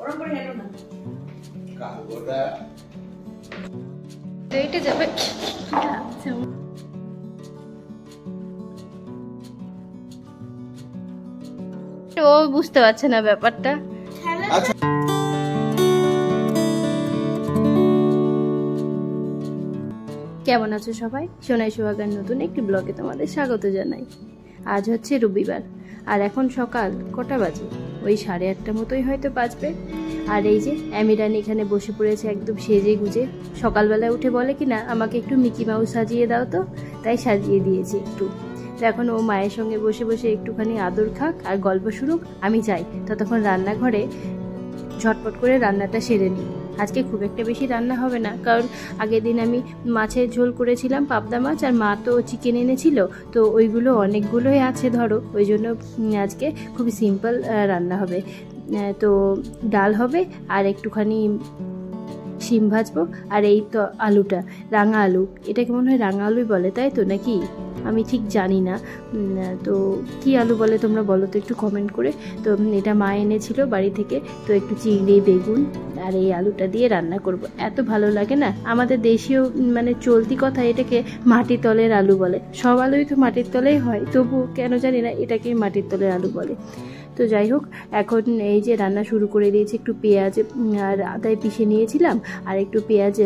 ওরকম করে হেঁটো না। কাগজটা এইটা যাবে। ও বুঝতে পারছে না ব্যাপারটা। আচ্ছা কেমন আছো সবাই? সোনাই সোহাগার নতুন একটি ব্লগে তোমাদের স্বাগত জানাই। আজ হচ্ছে রবিবার আর এখন সকাল কটা বাজে? ওই 8:30 মতোই হয়তো বাজবে। আর এই যে অ্যামিরান এখানে বসে পড়েছে একদম সেজে গুজে। সকালবেলা উঠে বলে কি না আমাকে একটু মিকি মাউস সাজিয়ে দাও, তো তাই সাজিয়ে দিয়েছি একটু। তো এখন ও মায়ের সঙ্গে বসে বসে একটুখানি আদর খাক আর গল্প শুনুক, আমি যাই ততক্ষণ রান্নাঘরে ঝটপট করে রান্নাটা সেরে নিই। আজকে খুব একটা বেশি রান্না হবে না, কারণ আগের দিন আমি মাছের ঝোল করেছিলাম, পাবদা মাছ, আর মা তো চিকেন এনেছিল, তো ওইগুলো অনেকগুলোই আছে ধরো, ওই জন্য আজকে খুবই সিম্পল রান্না হবে। তো ডাল হবে আর একটুখানি শিম ভাজবো, আর এই তো আলুটা রাঙা আলু, এটাকে মনে হয় রাঙা আলুই বলে তাই তো, নাকি আমি ঠিক জানি না। তো কি আলু বলে তোমরা বলো তো একটু কমেন্ট করে। তো এটা মা এনেছিল বাড়ি থেকে, তো একটু চিংড়ি বেগুন আর এই আলুটা দিয়ে রান্না করব। এত ভালো লাগে না, আমাদের দেশীয় মানে চলতি কথা এটাকে মাটির তলের আলু বলে। সব আলুই তো মাটির তলেই হয়, তবু কেন জানি না এটাকেই মাটির তলের আলু বলে। তো যাই হোক, এখন এই যে রান্না শুরু করে দিয়েছি। একটু পেঁয়াজ আর আদায় পিষে নিয়েছিলাম, আর একটু পেঁয়াজ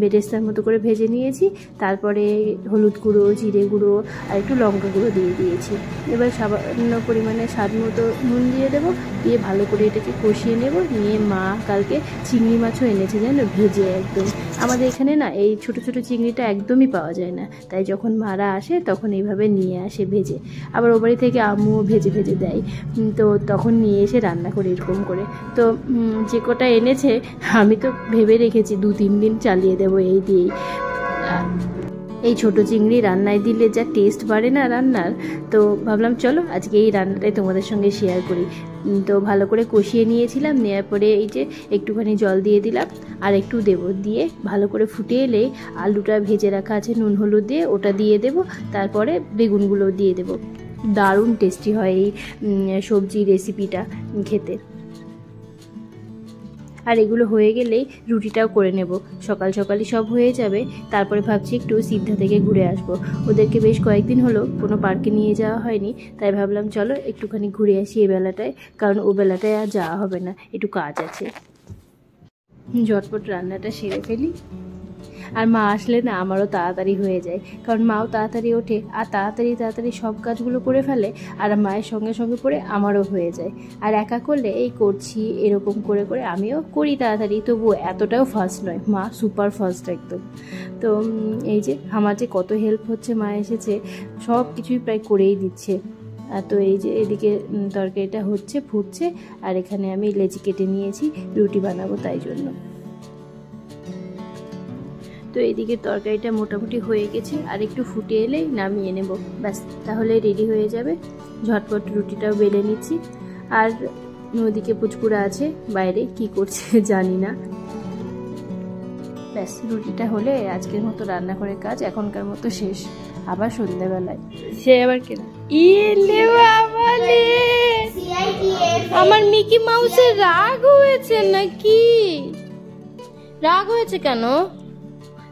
বেরেস্তার মতো করে ভেজে নিয়েছি। তারপরে হলুদ গুঁড়ো, জিরে গুঁড়ো আর একটু লঙ্কা গুঁড়ো দিয়ে দিয়েছি। এবার সামান্য পরিমাণে স্বাদ মতো নুন দিয়ে দেবো, দিয়ে ভালো করে এটাকে কষিয়ে নেব। নিয়ে মা কালকে চিংড়ি মাছও এনেছে জানো, ভেজে একদম। আমাদের এখানে না এই ছোটো ছোটো চিংড়িটা একদমই পাওয়া যায় না, তাই যখন মারা আসে তখন এইভাবে নিয়ে আসে ভেজে। আবার ও বাড়ি থেকে আম্মুও ভেজে ভেজে দেয়, তো তখন নিয়ে এসে রান্না করি এরকম করে। তো যে কটা এনেছে আমি তো ভেবে রেখেছি 2-3 দিন চালিয়ে দেবো এই দিয়েই। এই ছোটো চিংড়ি রান্নায় দিলে যা টেস্ট বাড়ে না রান্নার, তো ভাবলাম চলো আজকে এই রান্নাটাই তোমাদের সঙ্গে শেয়ার করি। তো ভালো করে কষিয়ে নিয়েছিলাম, নেওয়ার পরে এই যে একটুখানি জল দিয়ে দিলাম, আর একটু দেবো, দিয়ে ভালো করে ফুটে এলে আলুটা ভেজে রাখা আছে নুন হলুদ দিয়ে, ওটা দিয়ে দেবো। তারপরে বেগুনগুলো দিয়ে দেবো। দারুণ টেস্টি হয় এই সবজি রেসিপিটা খেতে। আর এগুলো হয়ে গেলেই রুটিটাও করে নেব, সকাল সকালই সব হয়ে যাবে। তারপরে ভাবছি একটু সিদ্ধা থেকে ঘুরে আসব। ওদেরকে বেশ কয়েকদিন হলো কোনো পার্কে নিয়ে যাওয়া হয়নি, তাই ভাবলাম চলো একটুখানি ঘুরে আসি এই বেলাটায়, কারণ ও বেলাটায় আর যাওয়া হবে না, একটু কাজ আছে। ঝটপট রান্নাটা সেরে ফেলি। আর মা আসলে না আমারও তাড়াতাড়ি হয়ে যায়, কারণ মাও তাড়াতাড়ি ওঠে আর তাড়াতাড়ি সব কাজগুলো করে ফেলে, আর মায়ের সঙ্গে সঙ্গে পড়ে আমারও হয়ে যায়। আর একা করলে এই করছি এরকম করে করে আমিও করি তাড়াতাড়ি, তবুও এতটাও ফাস্ট নয়, মা সুপার ফাস্ট একদম। তো এই যে আমার যে কত হেল্প হচ্ছে, মা এসেছে সব কিছুই প্রায় করেই দিচ্ছে। তো এই যে এদিকে তরকারিটা হচ্ছে, ফুটছে, আর এখানে আমি লেচি কেটে নিয়েছি, রুটি বানাবো তাই জন্য। তো এইদিকে তরকারিটা মোটামুটি হয়ে গেছে, আর একটু ফুটে এলেই নামিয়ে নেব, ব্যাস তাহলে রেডি হয়ে যাবে। ঝটপট রুটিটাও বেলে নিচ্ছি। আর ওদিকে পুচকুরা আছে বাইরে, কি করছে জানি না। ব্যাস রুটিটা হলে আজকের মতো রান্না করে কাজ এখনকার মতো শেষ। আবার সন্ধ্যাবেলায় সে আবার কেনা আমার মিকি মাউসের রাগ হয়েছে নাকি? রাগ হয়েছে কেন?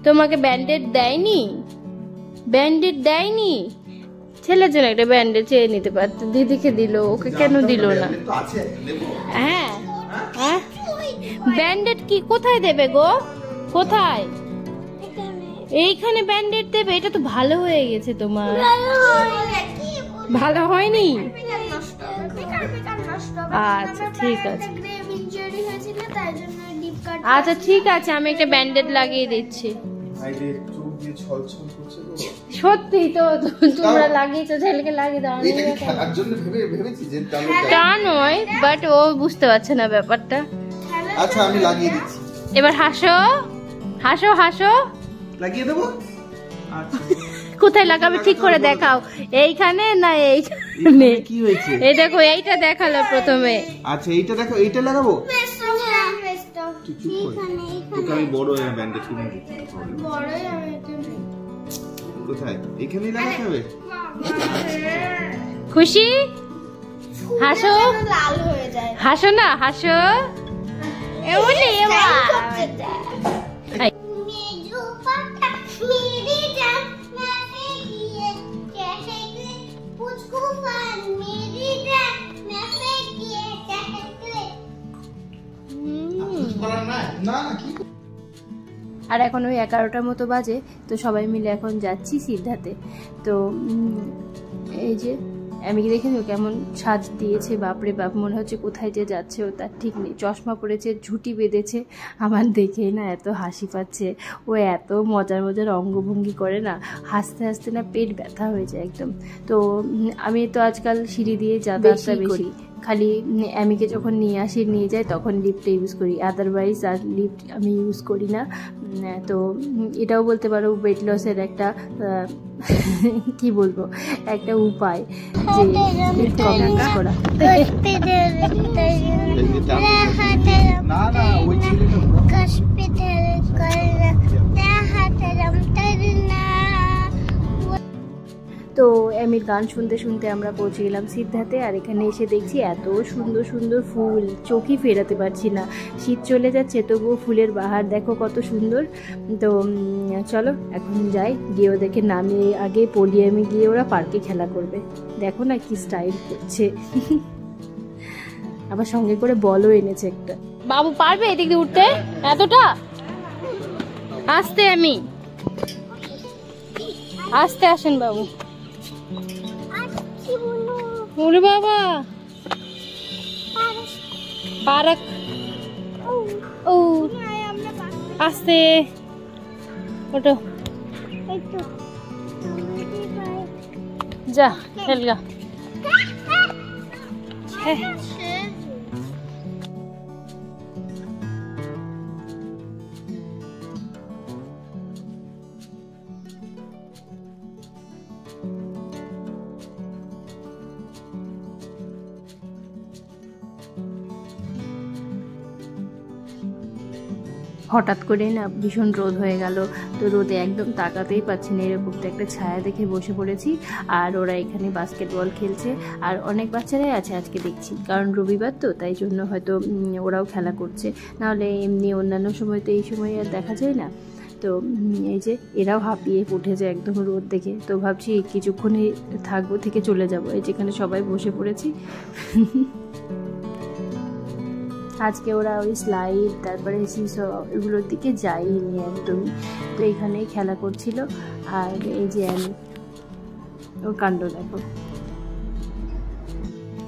তোমাকে ব্যান্ডেড দেয়নি? ব্যান্ডেড দেয়নি? ছেলের জন্য একটা ব্যান্ডেড চেয়ে নিতে পারত, দিদিকে দিল, ওকে কেন দিল না? হ্যাঁ হ্যাঁ, ব্যান্ডেড কি কোথায় দেবে গো? কোথায়? এইখানে ব্যান্ডেড দেবে? এটা তো ভালো হয়ে গেছে তোমার। ভালো হয়নি? আচ্ছা ঠিক আছে, আচ্ছা ঠিক আছে, আমি একটা ব্যান্ডেড লাগিয়ে দিচ্ছি। সত্যি তো তোমরা লাগিয়েছো, ছেলেকে লাগিয়ে দাও। তা নয়, বাট ও বুঝতে পারছে না ব্যাপারটা। আচ্ছা আমি লাগিয়ে দিচ্ছি। এবার হাসো হাসো হাসো, লাগিয়ে দেবো। কোথায় লাগাবে ঠিক করে দেখাও, এইখানে না এইখানে? কি হয়েছে এই দেখো, এইটা দেখালো প্রথমে। আচ্ছা এইটা দেখো, এইটা লাগাবো। আমি বড় ব্যান্ডেজ কিনে দিচ্ছি। কোথায়? এখানেই লাগাতে হবে। খুশি? হাসো লাল হয়ে যায়। হাসো না হাসো এমনি আর এখন ওই 11টার মতো বাজে, তো সবাই মিলে এখন যাচ্ছি সিদ্ধাতে। তো এই যে আমি দেখেছি কেমন সাজ দিয়েছে, বাপরে বাপ, মনে হচ্ছে কোথায় যে যাচ্ছে ও তার ঠিক নেই। চশমা পরেছে, ঝুঁটি বেঁধেছে, আমার দেখেই না এত হাসি পাচ্ছে। ও এত মজার মজার অঙ্গভঙ্গি করে না, হাসতে হাসতে না পেট ব্যথা হয়ে যায় একদম। তো আমি তো আজকাল সিঁড়ি দিয়ে যাতায়াতটা বেশি, খালি অ্যামিকে যখন নিয়ে যাই তখন লিফটে ইউজ করি, আদারওয়াইজ আর লিফট আমি ইউজ করি না। তো এটাও বলতে পারো ওয়েট লসের একটা কি বলবো, একটা উপায় যে লিফট কম ইউজ করা। তো এমির গান শুনতে শুনতে আমরা পৌঁছে গেলাম সিদ্ধাতে। আর এখানে এসে দেখছি এত সুন্দর সুন্দর ফুল, চোখই ফেরাতে পারছি না। শীত চলে যাচ্ছে তবুও ফুলের বাহার দেখো কত সুন্দর। তো চলো এখন যাই, গিয়ে ওদেরকে নামিয়ে আগে পোডিয়ামে গিয়ে ওরা পার্কে খেলা করবে। দেখো না কি স্টাইল করছে, আবার সঙ্গে করে বলও এনেছে একটা। বাবু পারবে এদিক দিয়ে উঠতে এতটা? আসতে আমি আসতে আসেন বাবু। ওরে বাবা, পার্ক ও আস্তে ওটো যা খেলগা। হঠাৎ করে না ভীষণ রোদ হয়ে গেল, তো রোদে একদম তাকাতেই পাচ্ছি না, এরকম একটা ছায়া দেখে বসে পড়েছি। আর ওরা এখানে বাস্কেটবল খেলছে, আর অনেক বাচ্চারাই আছে আজকে দেখছি, কারণ রবিবার তো তাই জন্য হয়তো ওরাও খেলা করছে, নাহলে এমনি অন্যান্য সময় তো এই সময় আর দেখা যায় না। তো এই যে এরাও হাঁপিয়ে উঠেছে একদম রোদ দেখে, তো ভাবছি কিছুক্ষণই থাকবো, থেকে চলে যাব। এই যেখানে সবাই বসে পড়েছি। আজকে ওরা ওই স্লাইড তারপরে এগুলোর দিকে যায়নি একদমই, তো এখানেই খেলা করছিল। আর এই যে আমি ওর কাণ্ড দেখো,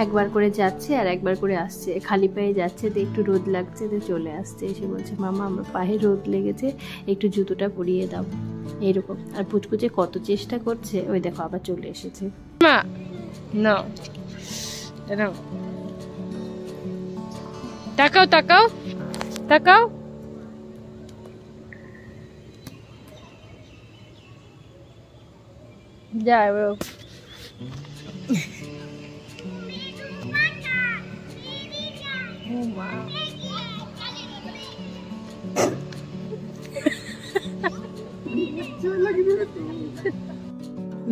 একবার করে যাচ্ছে আর একবার করে আসছে, খালি পায়ে যাচ্ছে, তো একটু রোদ লাগছে তো চলে আসছে, এসে বলছে মামা আমার পায়ে রোদ লেগেছে, একটু জুতোটা পরিয়ে দাও, এইরকম। আর পুচকুচে কত চেষ্টা করছে, ওই দেখো আবার চলে এসেছে। মা না তাকাও তাকাও তাকাও, যা এবার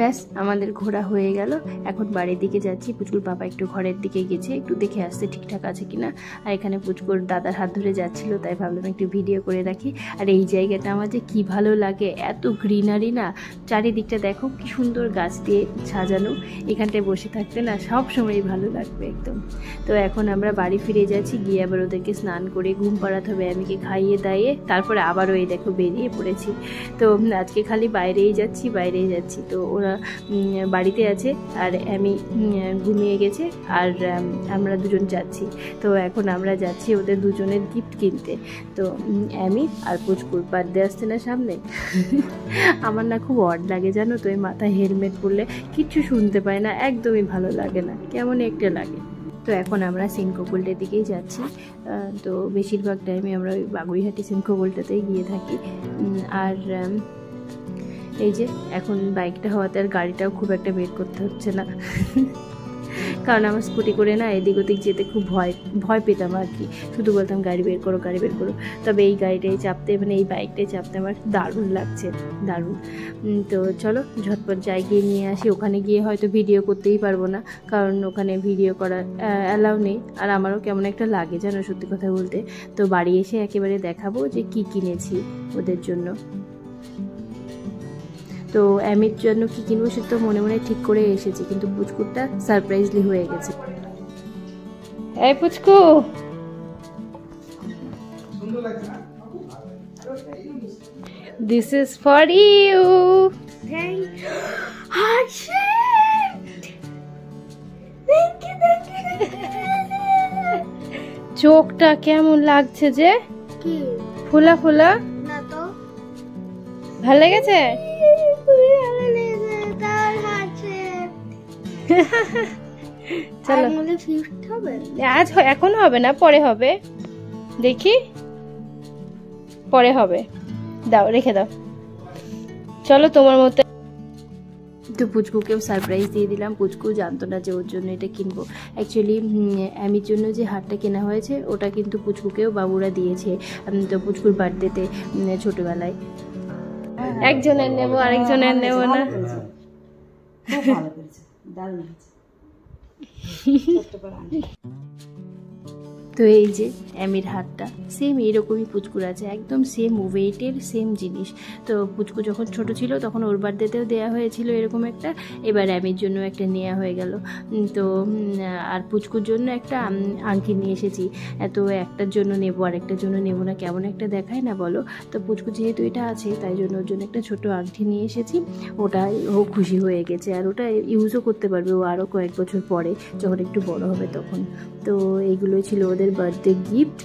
ব্যাস আমাদের ঘোরা হয়ে গেল। এখন বাড়ির দিকে যাচ্ছি। পুচকুর বাবা একটু ঘরের দিকে গেছে, একটু দেখে আসতে ঠিকঠাক আছে কিনা। আর এখানে পুচকুর দাদার হাত ধরে যাচ্ছিল, তাই ভাবলাম একটু ভিডিও করে রাখি। আর এই জায়গাটা আমার যে কী ভালো লাগে, এত গ্রিনারি না, চারিদিকটা দেখো কি সুন্দর গাছ দিয়ে সাজানো। এখানটায় বসে থাকতে না সব সময়ই ভালো লাগবে একদম। তো এখন আমরা বাড়ি ফিরে যাচ্ছি, গিয়ে আবার ওদেরকে স্নান করে ঘুম পাড়াতে হবে, আমিকে খাইয়ে দাইয়ে তারপরে আবারও এই দেখো বেরিয়ে পড়েছি। তো আজকে খালি বাইরেই যাচ্ছি। তো ওরা বাড়িতে আছে আর আমি ঘুমিয়ে গেছে, আর আমরা দুজন যাচ্ছি। তো এখন আমরা যাচ্ছি ওদের দুজনের গিফট কিনতে। তো আমি আর পুচকুর বার্থডে আসছে না সামনে, আমার না খুব অড লাগে জানো তো, এই মাথায় হেলমেট পরলে কিচ্ছু শুনতে পায় না, একদমই ভালো লাগে না, কেমন একটা লাগে। তো এখন আমরা সিনকোগোল্ডের দিকেই যাচ্ছি। তো বেশিরভাগ টাইমে আমরা ওই বাগুইহাটি সিনকোগোল্ডটাতেই গিয়ে থাকি। আর এই যে এখন বাইকটা হওয়াতে আর গাড়িটাও খুব একটা বের করতে হচ্ছে না, কারণ আমার স্কুটি করে না এদিক ওদিক যেতে খুব ভয় পেতাম আর কি, শুধু বলতাম গাড়ি বের করো গাড়ি বের করো। তবে এই গাড়িটাই চাপতে মানে এই বাইকটাই চাপতে আমার দারুণ লাগছে, দারুণ। তো চলো ঝটপট যাই, গিয়ে নিয়ে আসি। ওখানে গিয়ে হয়তো ভিডিও করতেই পারবো না, কারণ ওখানে ভিডিও করা অ্যালাউ নেই, আর আমারও কেমন একটা লাগে জানো সত্যি কথা বলতে। তো বাড়ি এসে একেবারে দেখাবো যে কি কিনেছি ওদের জন্য। তো অ্যামির জন্য কি কিনবো সে তো মনে মনে ঠিক করে এসেছি, কিন্তু পুচকুরটা সারপ্রাইজলি হয়ে গেছে। এই পুচকু, দিস ইজ ফর ইউ। চোখটা কেমন লাগছে যে ফোলা ফোলা, ভালো লেগেছে? চলো আজ এখন হবে না, পরে হবে, দেখি পরে হবে, দাও রেখে দাও। চলো তোমার মতো। তো পুচকুকেও সারপ্রাইজ দিয়ে দিলাম। পুচকু জানতো না যে ওর জন্য এটা কিনবো। অ্যাকচুয়ালি আমির জন্য যে হারটা কেনা হয়েছে ওটা কিন্তু পুচকুকেও বাবুরা দিয়েছে, তো পুচকুর বার্থডেতে ছোটবেলায়। একজনের নেব আরেকজনের নেব না। তো এই যে অ্যামির হাতটা সেম এরকমই পুচকুর আছে, একদম সেম ওয়েটের সেম জিনিস। তো পুচকু যখন ছোট ছিল তখন ওর বার্থডেতেও দেওয়া হয়েছিল এরকম একটা, এবার অ্যামির জন্য একটা নেওয়া হয়ে গেল। তো আর পুচকুর জন্য একটা আংটি নিয়ে এসেছি। তো একটার জন্য নেবো আর একটার জন্য নেবো না, কেমন একটা দেখায় না বলো। তো পুচকু যেহেতু এটা আছে তাই জন্য ওর জন্য একটা ছোট আংটি নিয়ে এসেছি। ওটা ও খুশি হয়ে গেছে, আর ওটা ইউজও করতে পারবে ও আরও কয়েক বছর পরে যখন একটু বড় হবে তখন। তো এইগুলোই ছিল ওদের বার্থডে গিফট।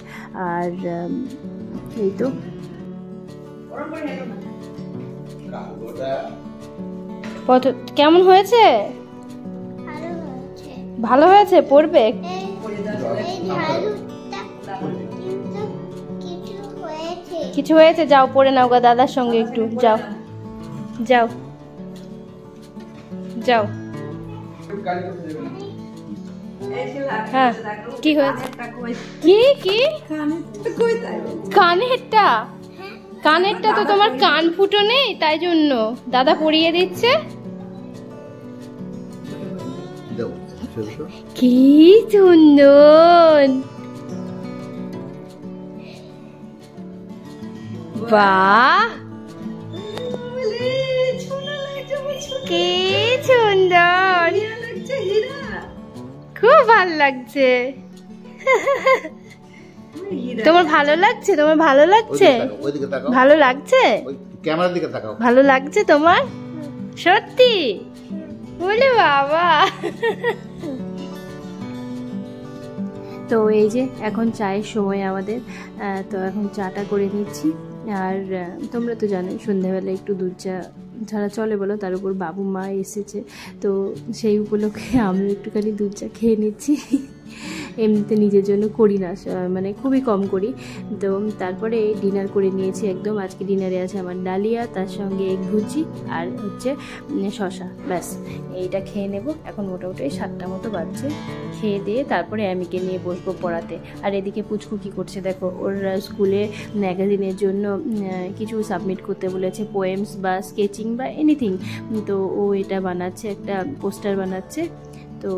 আর এই তো কেমন হয়েছে? ভালো হয়েছে, পড়বে? কিছু হয়েছে? যাও পড়ে নাও গা দাদার সঙ্গে একটু, যাও যাও যাও। হ্যাঁ কি হয়েছে? কি কি কানেরটা? কানেরটা তো তোমার কান ফুটো নেই, তাই জন্য দাদা পরিয়ে দিচ্ছে। কি সুন্দর, বাহ কি সুন্দর, খুব ভালো লাগছে। তোমার ভালো লাগছে? তোমার ভালো লাগছে? ভালো লাগছে? ক্যামেরার দিকে তাকাও। ভালো লাগছে তোমার সত্যি? বলে বাবা। তো এই যে এখন চায়ের সময় আমাদের, তো এখন চাটা করে নিচ্ছি। আর তোমরা তো জানোই সন্ধ্যাবেলা একটু দুধ চা ছাড়া চলে বলো, তার উপর বাবু মা এসেছে, তো সেই উপলক্ষে আমি একটুখানি দুধ চা খেয়ে নিচ্ছি। এমনিতে নিজের জন্য করি না, মানে খুবই কম করি। তো তারপরে ডিনার করে নিয়েছি একদম। আজকে ডিনারে আছে আমার ডালিয়া, তার সঙ্গে এগ ভুজি আর হচ্ছে শশা, ব্যাস এইটা খেয়ে নেব। এখন মোটামুটি 7টা মতো বাজছে। খেয়ে দিয়ে তারপরে আমিকে নিয়ে বসবো পড়াতে। আর এদিকে পুচকু কী করছে দেখো, ওর স্কুলে ম্যাগাজিনের জন্য কিছু সাবমিট করতে বলেছে, পোয়েমস বা স্কেচিং বা এনিথিং। তো ও এটা বানাচ্ছে, একটা পোস্টার বানাচ্ছে, তো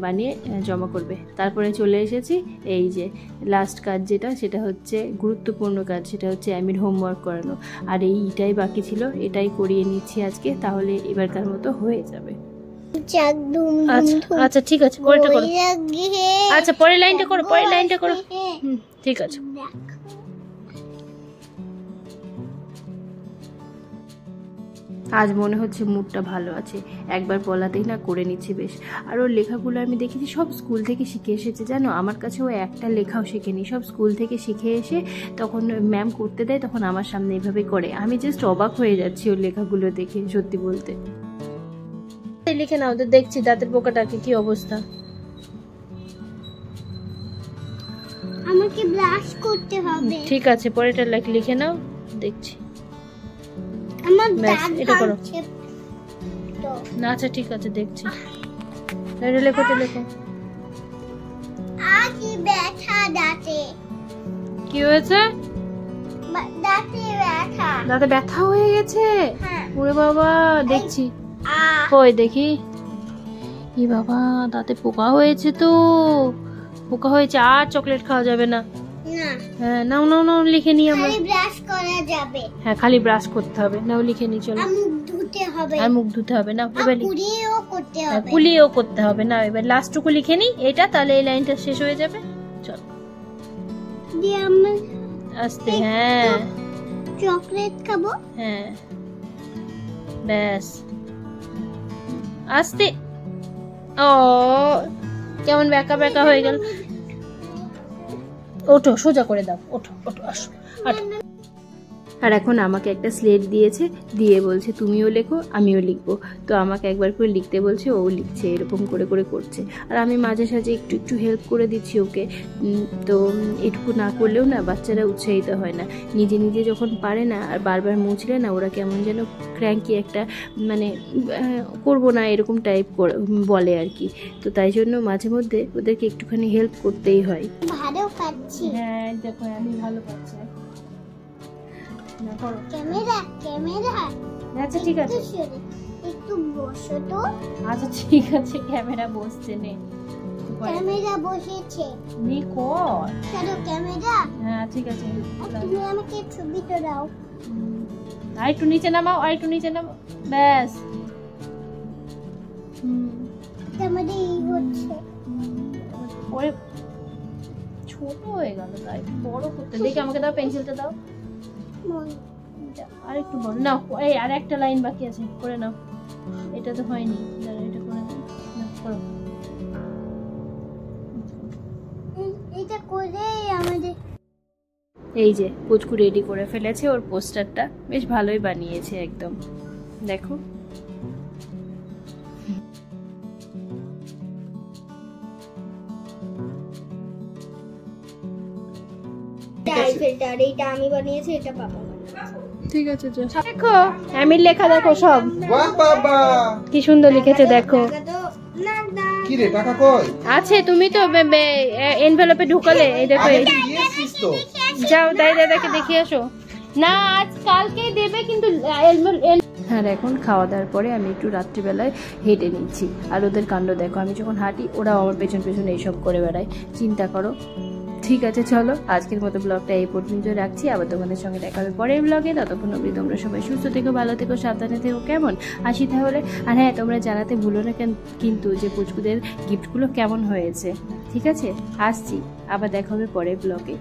বানিয়ে জমা করবে। তারপরে চলে এসেছি এই যে লাস্ট কাজ যেটা, সেটা হচ্ছে গুরুত্বপূর্ণ কাজ, সেটা হচ্ছে আমির হোমওয়ার্ক করানো। আর এইটাই বাকি ছিল, এটাই করিয়ে নিচ্ছি আজকে, তাহলে এবারকার মতো হয়ে যাবে। আচ্ছা ঠিক আছে, পরেরটা করো। আচ্ছা পরের লাইনটা করো, পরের লাইনটা করো। ঠিক আছে। আজ মনে হচ্ছে মুডটা ভালো আছে, একবার বলাতেই না করে নিচ্ছি বেশ। আর ওর লেখাগুলো আমি দেখেছি সব স্কুল থেকে শিখে এসেছে জানো, আমার কাছে ও একটা লেখাও শেখেনি, সব স্কুল থেকে শিখে এসে তখন ম্যাম করতে দেয়, তখন আমার সামনে এইভাবে করে। আমি জাস্ট অবাক হয়ে যাচ্ছি ওর লেখাগুলো দেখে, সত্যি বলতে। লিখে নাও তো, দেখছি দাঁতের পোকাটাকে কি অবস্থা। আমাকে ব্রাশ করতে হবে। ঠিক আছে, পরেরটা লিখে নাও, দেখছি। আমার দাঁত এটা করো ভাঙছে তো। আচ্ছা ঠিক আছে, দেখছি। এটা লেখো, এটা লেখো। আজ ব্যথা দাঁতে। কি হয়েছে? দাঁতে ব্যথা। দাঁতে ব্যথা হয়ে গেছে? হ্যাঁ। ওরে বাবা, দেখছি। আহ, কই দেখি। ই বাবা, দাঁতে পোকা হয়েছে তো। পোকা হয়েছে, আর চকলেট খাওয়া যাবে না। না, হ্যাঁ, নাও নাও নাও, লিখে নিই আমরা। খালি ব্রাশ করা যাবে। হ্যাঁ, খালি ব্রাশ করতে হবে। নাও লিখে নিই, চলো। আর মুখ ধুতে হবে। আর মুখ ধুতে হবে না, আর এবার কুড়িয়েও করতে হবে। কুলিয়েও করতে হবে না। এবার লাস্টটুকু লিখে নিই এটা, তাহলে এই লাইনটা শেষ হয়ে যাবে। চলো দিয়ে আমরা আস্তে। হ্যাঁ চকলেট খাবো। হ্যাঁ, ব্যাস আস্তে। ও কেমন ব্যাকা ব্যাকা হয়ে গেল। ওঠো, সোজা করে দাও। ওঠো ওঠো, আসো। আর এখন আমাকে একটা স্লেট দিয়েছে, দিয়ে বলছে তুমিও লেখো আমিও লিখবো। তো আমাকে একবার করে লিখতে বলছে, ও লিখছে, এরকম করে করে করছে। আর আমি মাঝে সাঝে একটু একটু হেল্প করে দিচ্ছি ওকে। তো এটুকু না করলেও না বাচ্চারা উৎসাহিত হয় না। নিজে নিজে যখন পারে না আর বারবার মুছলে না, ওরা কেমন যেন ক্র্যাঙ্কি একটা, মানে করবো না এরকম টাইপ বলে আর কি। তো তাই জন্য মাঝে মধ্যে ওদেরকে একটুখানি হেল্প করতেই হয়। ভালো কাটছি। হ্যাঁ দেখো, আমি ভালো পাচ্ছি। Camera camera. আচ্ছা ঠিক আছে, একটু বসো তো। আচ্ছা ঠিক আছে, ক্যামেরা বসছে নে। ক্যামেরা বসেছে। নি কর। চলো ক্যামেরা। হ্যাঁ ঠিক আছে। তুমি আমাকে ছবিটা দাও। আর একটু নিচে নামাও, আর একটু নিচে নামাও, ব্যাস। ক্যামেরা এই হচ্ছে। ওরে ছোট হয়ে গেল, তাই বড় করতে। দেখি আমাকে দাও, পেন্সিলটা দাও। আর একটু বড় নাও। এই আর একটা লাইন বাকি আছে, করে নাও। এটা তো হয়নি, দাঁড়া, এটা করে নাও। করো। এটা করে আমাদের। এই যে পুচকু রেডি করে ফেলেছে, ওর পোস্টারটা বেশ ভালোই বানিয়েছে একদম, দেখো। এইটা আমি বানিয়েছি, এটা পাপা ঠিক আছে। দেখো আমির লেখা, দেখো সব। বাহ বাবা, কি সুন্দর লিখেছে দেখো। কি রে, টাকা কই আছে? তুমি তো এনভেলপে ঢুকালে। এই দেখো, এই দিয়েছিস তো। যাও দাই দাদাকে দেখিয়ে আসো। না, আজ কালকে দেবে কিন্তু। আর এখন খাওয়া দাওয়ার পরে আমি একটু রাত্রিবেলায় হেঁটে নিচ্ছি। আর ওদের কাণ্ড দেখো, আমি যখন হাঁটি ওরাও আমার পেছন পেছন এইসব করে বেড়ায়। চিন্তা করো। ঠিক আছে, চলো আজকের মতো ব্লগটা এই পর্যন্ত রাখছি। আবার তোমাদের সঙ্গে দেখা হবে পরের ব্লগে। ততক্ষণ অবধি তোমরা সবাই সুস্থ থেকো, ভালো থেকো, সাবধানে থেকো। কেমন আসি তাহলে? আর হ্যাঁ, তোমরা জানাতে ভুলো না কিন্তু যে পুচকুদের গিফটগুলো কেমন হয়েছে। ঠিক আছে, আসছি, আবার দেখা হবে পরের ব্লগে।